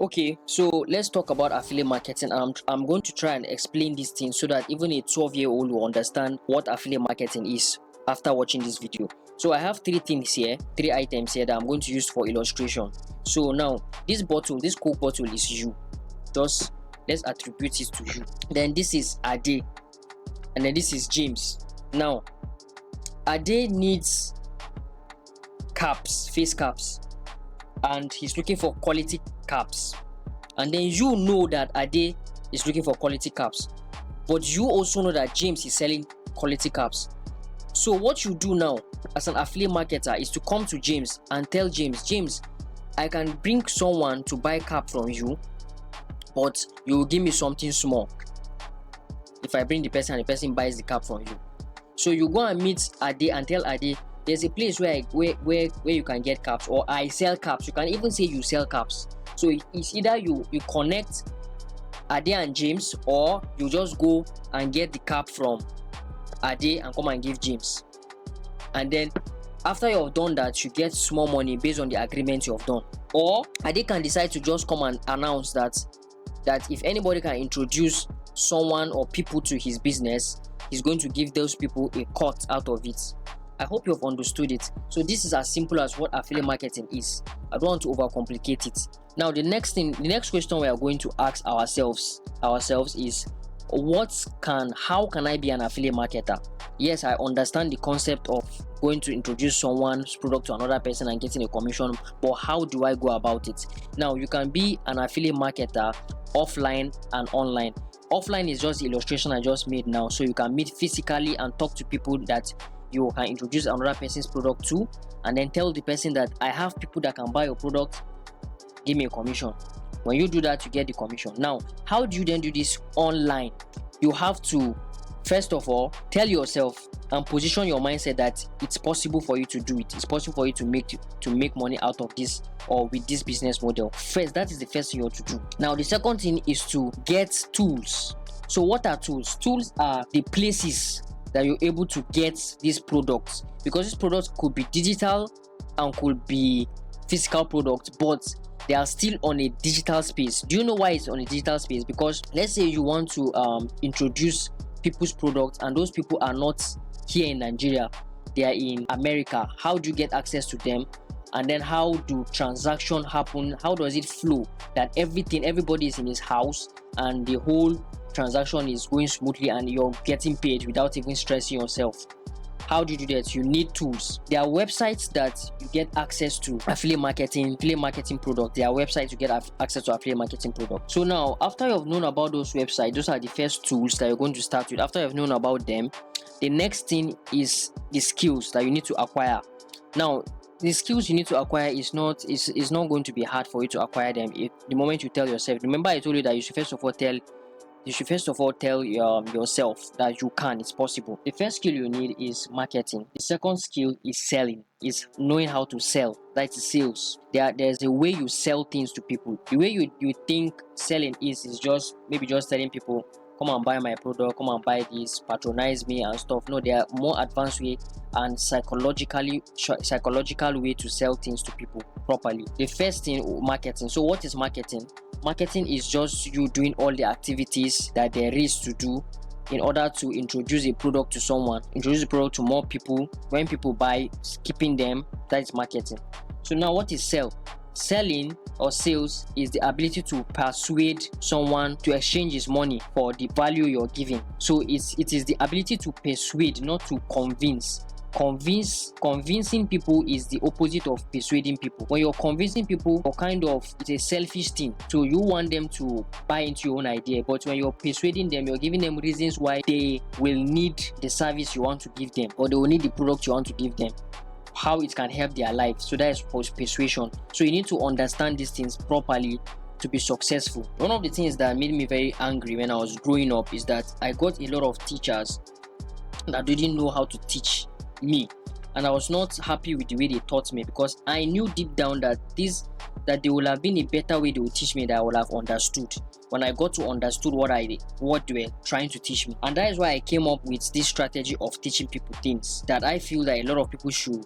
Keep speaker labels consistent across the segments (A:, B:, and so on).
A: Okay, so let's talk about affiliate marketing. I'm going to try and explain this thing so that even a 12-year-old will understand what affiliate marketing is after watching this video. So I have three items here that I'm going to use for illustration. So now, this Coke bottle is you. Just let's attribute it to you. Then this is Ade, and then this is James. Now, Ade needs caps, face caps, and he's looking for quality caps. And then you know that Ade is looking for quality caps, but you also know that James is selling quality caps. So what you do now as an affiliate marketer is to come to James and tell James, I can bring someone to buy cap from you, but you will give me something small if I bring the person and the person buys the cap from you. So you go and meet Ade and tell Ade, there's a place where you can get caps, or I sell caps. You can even say you sell caps. So it's either you connect Ade and James, or you just go and get the cap from Ade and come and give James. And then after you have done that, you get small money based on the agreement you have done. Or Ade can decide to just come and announce that if anybody can introduce someone or people to his business, he's going to give those people a cut out of it. I hope you have understood it. So this is as simple as what affiliate marketing is. I don't want to overcomplicate it. Now the next question we are going to ask ourselves is, how can I be an affiliate marketer? Yes, I understand the concept of going to introduce someone's product to another person and getting a commission, but how do I go about it? Now you can be an affiliate marketer offline and online. Offline is just the illustration I just made now, so you can meet physically and talk to people that you can introduce another person's product to, and then tell the person that I have people that can buy your product, give me a commission. When you do that, you get the commission. Now, how do you then do this online? You have to, first of all, tell yourself and position your mindset that it's possible for you to do it. It's possible for you to make money out of this or with this business model. First, that is the first thing you have to do. Now, the second thing is to get tools. So what are tools? Tools are the places that you're able to get these products, because these products could be digital and could be physical products, but they are still on a digital space. Do you know why it's on a digital space? Because let's say you want to introduce people's products and those people are not here in Nigeria, they are in America. How do you get access to them? And then how do transactions happen? How does it flow that everybody is in his house and the whole transaction is going smoothly and you're getting paid without even stressing yourself? How do you do that? You need tools. There are websites that you get access to affiliate marketing product. There are websites you get access to affiliate marketing product. So now, after you've known about those websites, those are the first tools that you're going to start with. After you've known about them, the next thing is the skills that you need to acquire. Now, the skills you need to acquire is not going to be hard for you to acquire them the moment you tell yourself. Remember, I told you that you should first of all tell yourself that it's possible. The first skill you need is marketing. The second skill is selling, is knowing how to sell. That's sales. There's a way you sell things to people. The way you think selling is just telling people, come and buy my product, come and buy this, patronize me and stuff. No, there are more advanced way and psychological way to sell things to people properly. The first thing, marketing. So what is marketing? Marketing is just you doing all the activities that there is to do in order to introduce a product to someone, introduce a product to more people. When people buy, keeping them, that is marketing. So now what is sell? Selling or sales is the ability to persuade someone to exchange his money for the value you're giving. So it is the ability to persuade, not to convince. Convincing people is the opposite of persuading people. When you're convincing people, it's a selfish thing. So you want them to buy into your own idea, but when you're persuading them, you're giving them reasons why they will need the service you want to give them, or they will need the product you want to give them, how it can help their life. So that is persuasion. So you need to understand these things properly to be successful. One of the things that made me very angry when I was growing up is that I got a lot of teachers that didn't know how to teach me. and I was not happy with the way they taught me, because I knew deep down that there would have been a better way they would teach me that I would have understood when I got to understood what they were trying to teach me. And that is why I came up with this strategy of teaching people things that I feel that a lot of people should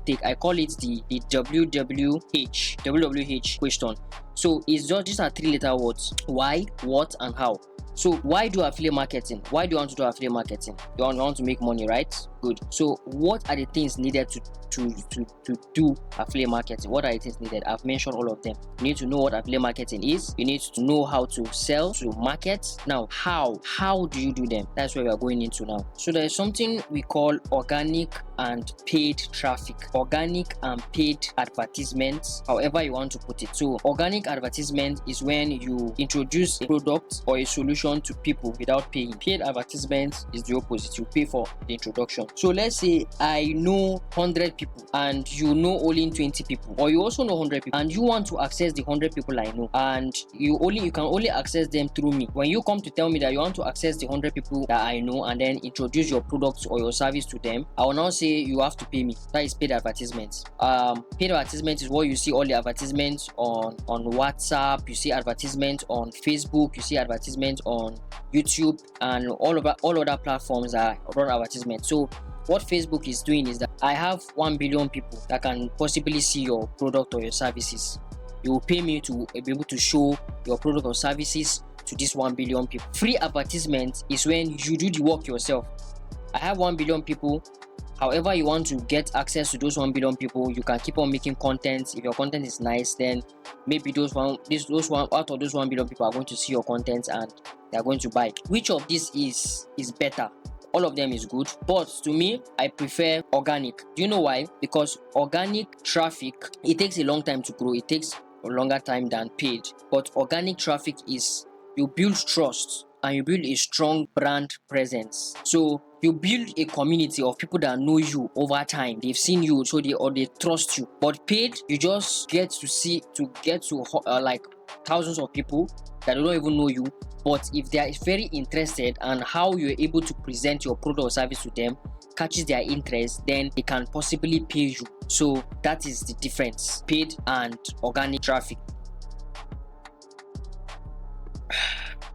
A: take. I call it the WWH question. So it's just, these are 3-letter words: why, what, and how. So why do affiliate marketing? Why do you want to do affiliate marketing? You want to make money, right? Good. So what are the things needed to do affiliate marketing? What are the things needed? I've mentioned all of them. You need to know what affiliate marketing is. You need to know how to sell, to market. Now, how do you do them? That's what we are going into now. So there is something we call organic and paid traffic, organic and paid advertisements, however you want to put it. So organic advertisement is when you introduce a product or a solution to people without paying. Paid advertisement is the opposite. You pay for the introduction. So let's say I know 100 people and you know only 20 people, or you also know 100 people and you want to access the 100 people I know, and you can only access them through me. When you come to tell me that you want to access the 100 people that I know and then introduce your product or your service to them, I will now say you have to pay me. That is paid advertisements. Paid advertisement is what you see all the advertisements on WhatsApp, you see advertisements on Facebook, you see advertisements on YouTube, and all other platforms that run advertisements. So what Facebook is doing is that I have 1 billion people that can possibly see your product or your services. You will pay me to be able to show your product or services to this 1 billion people. Free advertisement is when you do the work yourself. I have 1 billion people. However you want to get access to those 1 billion people, you can keep on making content. If your content is nice, then maybe those one out of those 1 billion people are going to see your content and they are going to buy. Which of this is better? All of them is good, but to me, I prefer organic. Do you know why? Because organic traffic, it takes a long time to grow. It takes a longer time than paid. But organic traffic is, you build trust and you build a strong brand presence. So you build a community of people that know you over time. They've seen you, so they trust you. But paid, you just get to like thousands of people that don't even know you. But if they are very interested and how you're able to present your product or service to them catches their interest, then they can possibly pay you. So that is the difference: paid and organic traffic.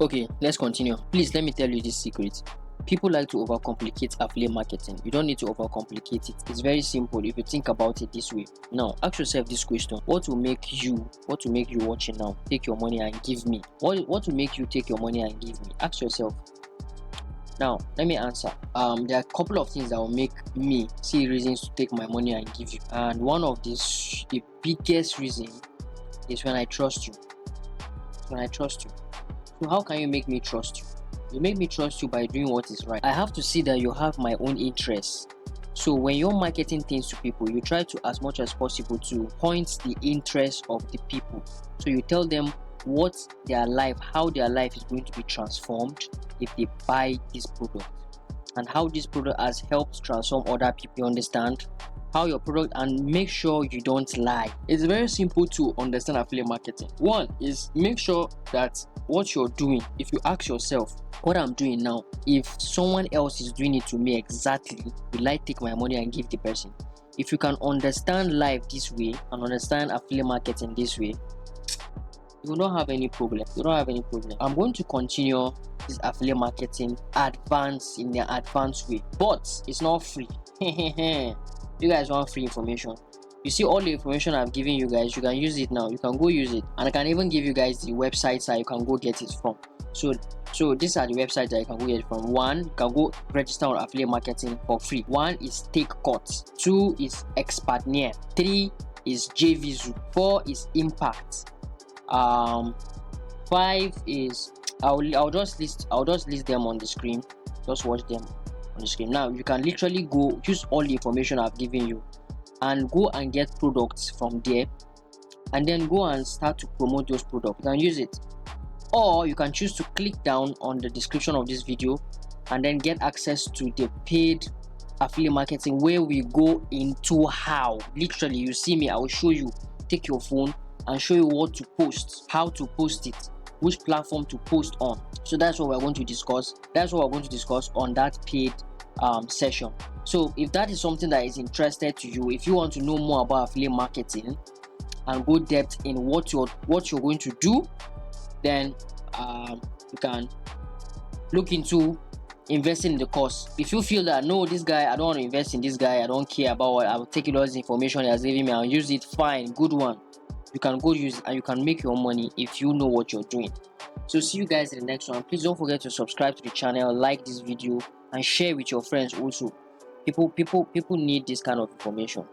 A: Okay, let's continue. Please let me tell you this secret. People like to overcomplicate affiliate marketing. You don't need to overcomplicate it. It's very simple if you think about it this way. Now, ask yourself this question: what will make you watching now take your money and give me? What will make you take your money and give me? Ask yourself. Now, let me answer. There are a couple of things that will make me see reasons to take my money and give you. And one of these, the biggest reason, is when I trust you. When I trust you. So how can you make me trust you? You make me trust you by doing what is right. I have to see that you have my own interests. So when you're marketing things to people, you try to, as much as possible, to point the interest of the people. So you tell them what their life, how their life is going to be transformed if they buy this product, and how this product has helped transform other people. You understand? How your product, and make sure you don't lie. It's very simple to understand affiliate marketing. One is, make sure that what you're doing, if you ask yourself, what I'm doing now, if someone else is doing it to me exactly, will I take my money and give the person? If you can understand life this way and understand affiliate marketing this way, you will not have any problem. You don't have any problem. I'm going to continue this affiliate marketing in the advanced way, but it's not free. You guys want free information? You see all the information I've given you guys, you can use it now. You can go use it, and I can even give you guys the websites that you can go get it from. So these are the websites that you can go get it from. One, you can go register on affiliate marketing for free. One is TakeCut. Two is Expertnear. Three is JVZoo. Four is Impact. 5 is, I'll just list them on the screen. Just watch them on the screen. Now you can literally go use all the information I've given you and go and get products from there, and then go and start to promote those products. You can use it, or you can choose to click down on the description of this video and then get access to the paid affiliate marketing, where we go into how, literally, you see me, I will show you, take your phone and show you what to post, how to post it, which platform to post on. So that's what we're going to discuss. That's what we're going to discuss on that paid session. So if that is something that is interested to you, if you want to know more about affiliate marketing and go depth in what you're going to do, then you can look into investing in the course. If you feel that no, this guy, I don't want to invest in this guy, I don't care about what I'll take all this information he has given me, I'll use it, fine, good one. You can go use it and you can make your money if you know what you're doing. So see you guys in the next one. Please don't forget to subscribe to the channel, like this video, and share with your friends also. People need this kind of information.